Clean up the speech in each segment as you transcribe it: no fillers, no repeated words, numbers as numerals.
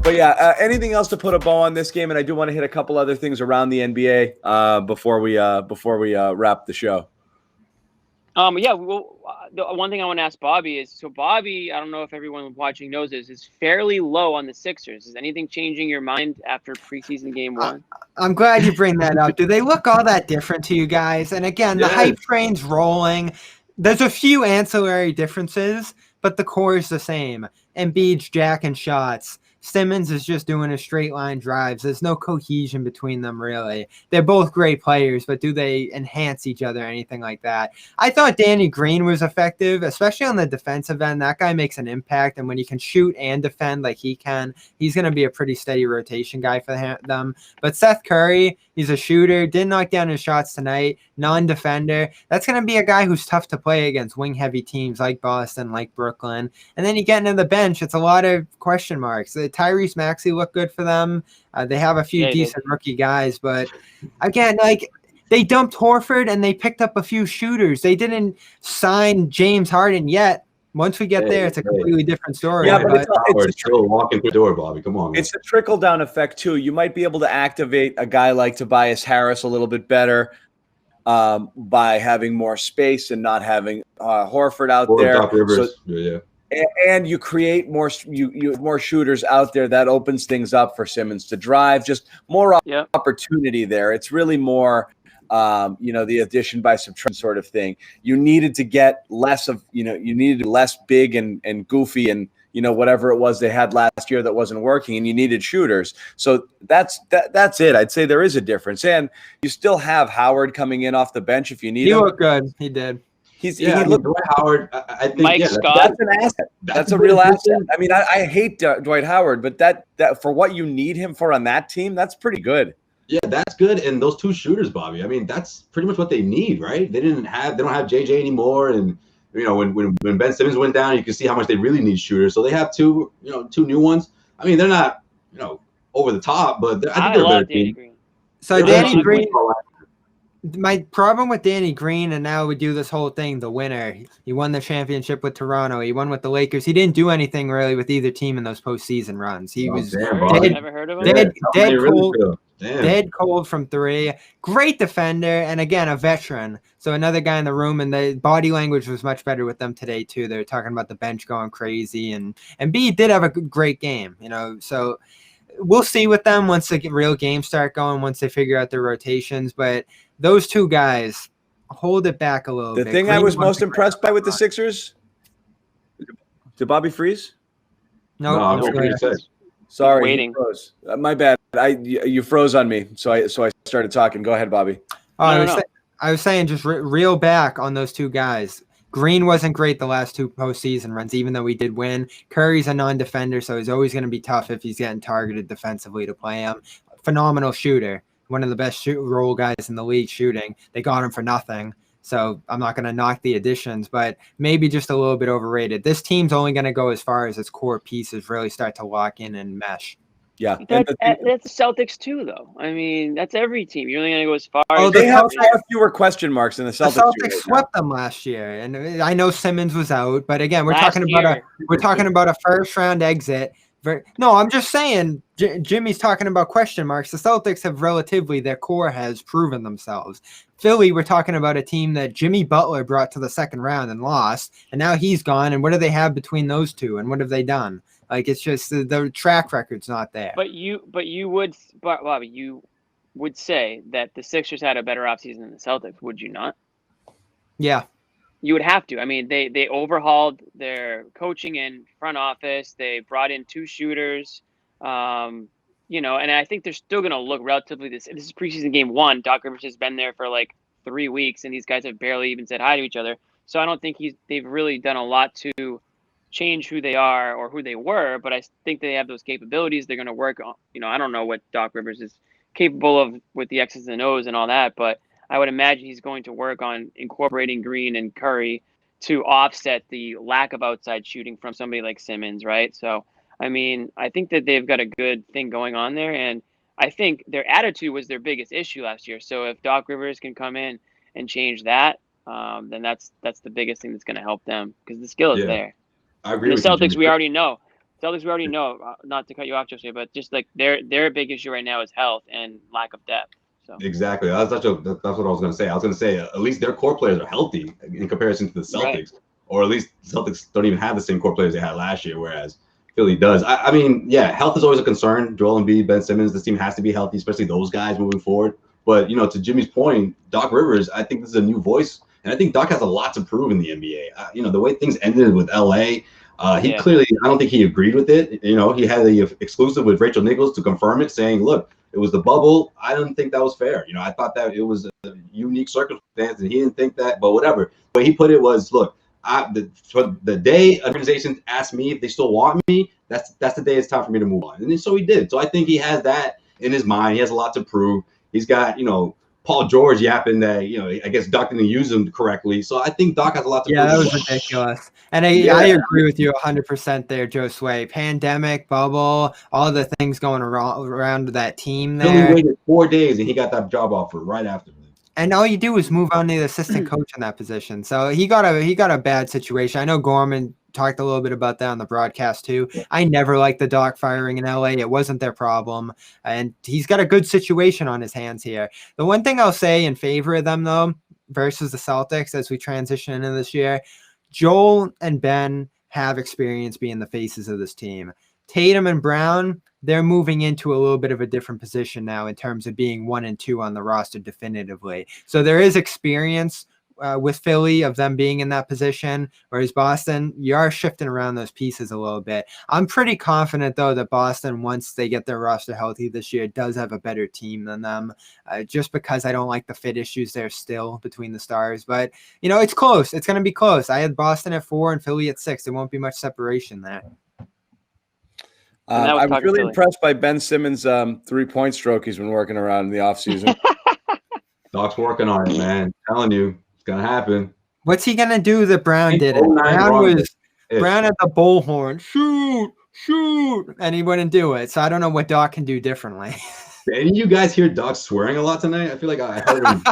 But yeah, anything else to put a bow on this game? And I do want to hit a couple other things around the NBA before we wrap the show. Yeah. Well, the one thing I want to ask Bobby is, so Bobby, I don't know if everyone watching knows this, is fairly low on the Sixers. Is anything changing your mind after preseason game one? I'm glad you bring that up. Do they look all that different to you guys? And again, the hype train's rolling. There's a few ancillary differences, but the core is the same. Embiid's jacking shots. Simmons is just doing a straight line drives. There's no cohesion between them, really. They're both great players, but do they enhance each other or anything like that? I thought Danny Green was effective, especially on the defensive end. That guy makes an impact, and when he can shoot and defend like he can, he's going to be a pretty steady rotation guy for them. But Seth Curry, he's a shooter, didn't knock down his shots tonight, non-defender. That's going to be a guy who's tough to play against wing-heavy teams like Boston, like Brooklyn. And then you get into the bench, it's a lot of question marks. Tyrese Maxey looked good for them. They have a few decent rookie guys, but again, like they dumped Horford and they picked up a few shooters. They didn't sign James Harden yet. Once we get there, it's a completely different story. Yeah, but it's still walking through the door, Bobby. Come on, man. It's a trickle-down effect, too. You might be able to activate a guy like Tobias Harris a little bit better by having more space and not having Horford out there. Doc Rivers. So, and you create more more shooters out there. That opens things up for Simmons to drive. Just more opportunity there. It's really more the addition by subtraction sort of thing. You needed to get less of, you needed less big and goofy and, whatever it was they had last year that wasn't working, and you needed shooters. So that's it. I'd say there is a difference. And you still have Howard coming in off the bench if you need him. He looked good. He did. Dwight Howard. I think Mike Scott. That's an asset. That's a real asset. I mean, I hate Dwight Howard, but that for what you need him for on that team, that's pretty good. Yeah, that's good. And those two shooters, Bobby, I mean, that's pretty much what they need, right? They don't have JJ anymore. And, when Ben Simmons went down, you can see how much they really need shooters. So they have two new ones. I mean, they're not, over the top, but I think they're a better team. Green. So Danny Green, my problem with Danny Green, and now we do this whole thing, the winner. He won the championship with Toronto. He won with the Lakers. He didn't do anything really with either team in those postseason runs. He was never heard of him? dead cold from three. Great defender, and again, a veteran. So another guy in the room, and the body language was much better with them today, too. They were talking about the bench going crazy, and Embiid did have a great game, so we'll see with them once the real games start going, once they figure out their rotations. But those two guys hold it back a little bit. The thing I was most impressed by with the Sixers, did Bobby freeze? No, sorry, waiting. Froze. My bad. You froze on me, so I started talking. Go ahead, Bobby. I was saying just reel back on those two guys. Green wasn't great the last two postseason runs, even though we did win. Curry's a non-defender, so he's always going to be tough if he's getting targeted defensively to play him. Phenomenal shooter, one of the best role guys in the league shooting. They got him for nothing, so I'm not going to knock the additions, but maybe just a little bit overrated. This team's only going to go as far as its core pieces really start to lock in and mesh. Yeah, that's the Celtics too, though. I mean, that's every team. You're only going to go as far. Oh, they have far fewer question marks than the Celtics. The Celtics swept them last year, and I know Simmons was out, but again, we're talking about a first round exit. No, I'm just saying. Jimmy's talking about question marks. The Celtics have their core has proven themselves. Philly, we're talking about a team that Jimmy Butler brought to the second round and lost, and now he's gone. And what do they have between those two? And what have they done? Like, it's just the track record's not there. Bobby, you would say that the Sixers had a better offseason than the Celtics, would you not? Yeah. You would have to. I mean, they overhauled their coaching and front office. They brought in two shooters, and I think they're still going to look relatively this is preseason game one. Doc Rivers has been there for like 3 weeks, and these guys have barely even said hi to each other. So I don't think they've really done a lot to change who they are or who they were, but I think they have those capabilities. They're going to work on, I don't know what Doc Rivers is capable of with the X's and O's and all that, but I would imagine he's going to work on incorporating Green and Curry to offset the lack of outside shooting from somebody like Simmons, right? So, I mean, I think that they've got a good thing going on there, and I think their attitude was their biggest issue last year. So if Doc Rivers can come in and change that, then that's the biggest thing that's going to help them because the skill is there. I agree with the Celtics, we already know Celtics, we already know, not to cut you off, Josue, but just like their big issue right now is health and lack of depth. So Exactly. That's what I was going to say. I was going to say at least their core players are healthy in comparison to the Celtics, right. or at least the Celtics don't even have the same core players they had last year, whereas Philly does. I mean, yeah, health is always a concern. Joel Embiid, Ben Simmons, this team has to be healthy, especially those guys moving forward. But, to Jimmy's point, Doc Rivers, I think this is a new voice, and I think Doc has a lot to prove in the NBA. The way things ended with LA, clearly, I don't think he agreed with it. He had the exclusive with Rachel Nichols to confirm it, saying, look, it was the bubble. I didn't think that was fair. I thought that it was a unique circumstance, and he didn't think that. But whatever. But he put it was, look, for the day organizations ask me if they still want me, that's the day it's time for me to move on. And so he did. So I think he has that in his mind. He has a lot to prove. He's got, Paul George yapping that, I guess Doc didn't use him correctly. So I think Doc has a lot to prove. Yeah, that was ridiculous. And I agree with you 100% there, Josue. Pandemic, bubble, all the things going around that team there. He waited 4 days and he got that job offer right after. And all you do is move on to the assistant coach in that position. So he got a bad situation. I know Gorman talked a little bit about that on the broadcast too. I never liked the Doc firing in LA. It wasn't their problem. And he's got a good situation on his hands here. The one thing I'll say in favor of them though, versus the Celtics as we transition into this year, Joel and Ben have experience being the faces of this team. Tatum and Brown, they're moving into a little bit of a different position now in terms of being 1 and 2 on the roster definitively. So there is experience with Philly of them being in that position, whereas Boston, you are shifting around those pieces a little bit. I'm pretty confident, though, that Boston, once they get their roster healthy this year, does have a better team than them, just because I don't like the fit issues there still between the stars. But, it's close. It's going to be close. I had Boston at 4 and Philly at 6. There won't be much separation there. I was really impressed by Ben Simmons' 3-point stroke he's been working around in the offseason. Doc's working on it, man. I'm telling you, it's going to happen. What's he going to do that Brown did it? Brown had the bullhorn. Shoot. And he wouldn't do it. So I don't know what Doc can do differently. Did any of you guys hear Doc swearing a lot tonight? I feel like I heard him.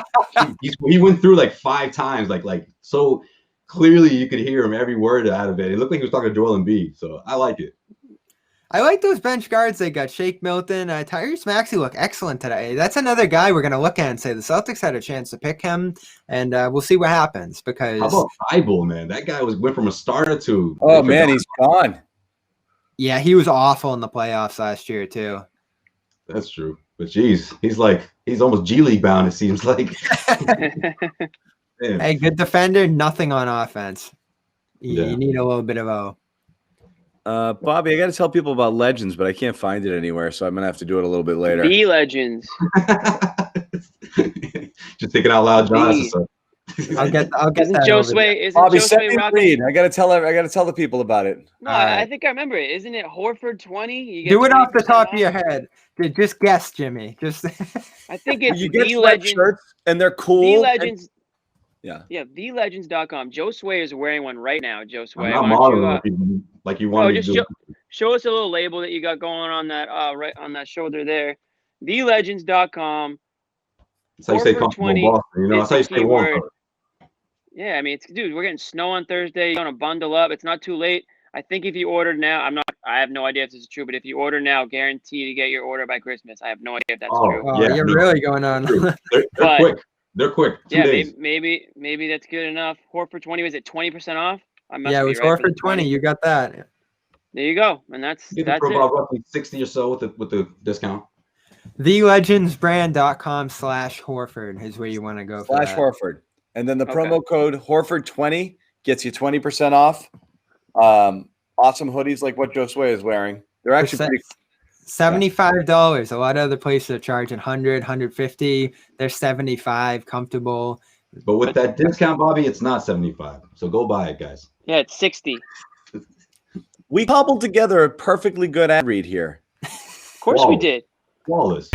He went through like 5 times, like so clearly you could hear him every word out of it. It looked like he was talking to Joel Embiid. So I like it. I like those bench guards they got. Shake Milton, Tyrese Maxey look excellent today. That's another guy we're going to look at and say the Celtics had a chance to pick him, and we'll see what happens. Because how about Thibault, man? That guy went from a starter to he's gone. Yeah, he was awful in the playoffs last year too. That's true, but geez, he's almost G League bound. It seems like. Hey, good defender, nothing on offense. You need a little bit of O. Bobby, I got to tell people about Legends, but I can't find it anywhere, so I'm gonna have to do it a little bit later. The Legends. Just thinking out loud, John. I'll get isn't that. Josue, Bobby, send me read. I gotta tell the people about it. No, I think I remember it. Isn't it Horford 20? Do it off the top of your head. Just guess, Jimmy. I think it's you get sweatshirts and they're cool. The Legends. Yeah, thelegends.com. Josue is wearing one right now. Josue, I'm not modeling like you wanted to do. Show us a little label that you got going on that right on that shoulder there. Thelegends.com. That's how you say comfortable Boston. That's how you say warm. Yeah, I mean, we're getting snow on Thursday. You're gonna bundle up. It's not too late. I think if you order now, I have no idea if this is true, but if you order now, guarantee to get your order by Christmas. I have no idea if that's true. Oh, yeah, you're really going on. They're quick. They're quick. 2 days. Maybe that's good enough. Horford 20, was it 20% off? It was Horford 20. You got that. There you go, and that's about roughly 60 or so with the discount. Thelegendsbrand.com/Horford is where you want to go. /Horford, and then the promo code Horford20 gets you 20% off. Awesome hoodies like what Josue is wearing. They're actually pretty. $75. A lot of other places are charging $100, $150. They're $75, comfortable. But with that discount, Bobby, it's not $75. So go buy it, guys. Yeah, it's $60. We cobbled together a perfectly good ad read here. Of course we did. Flawless.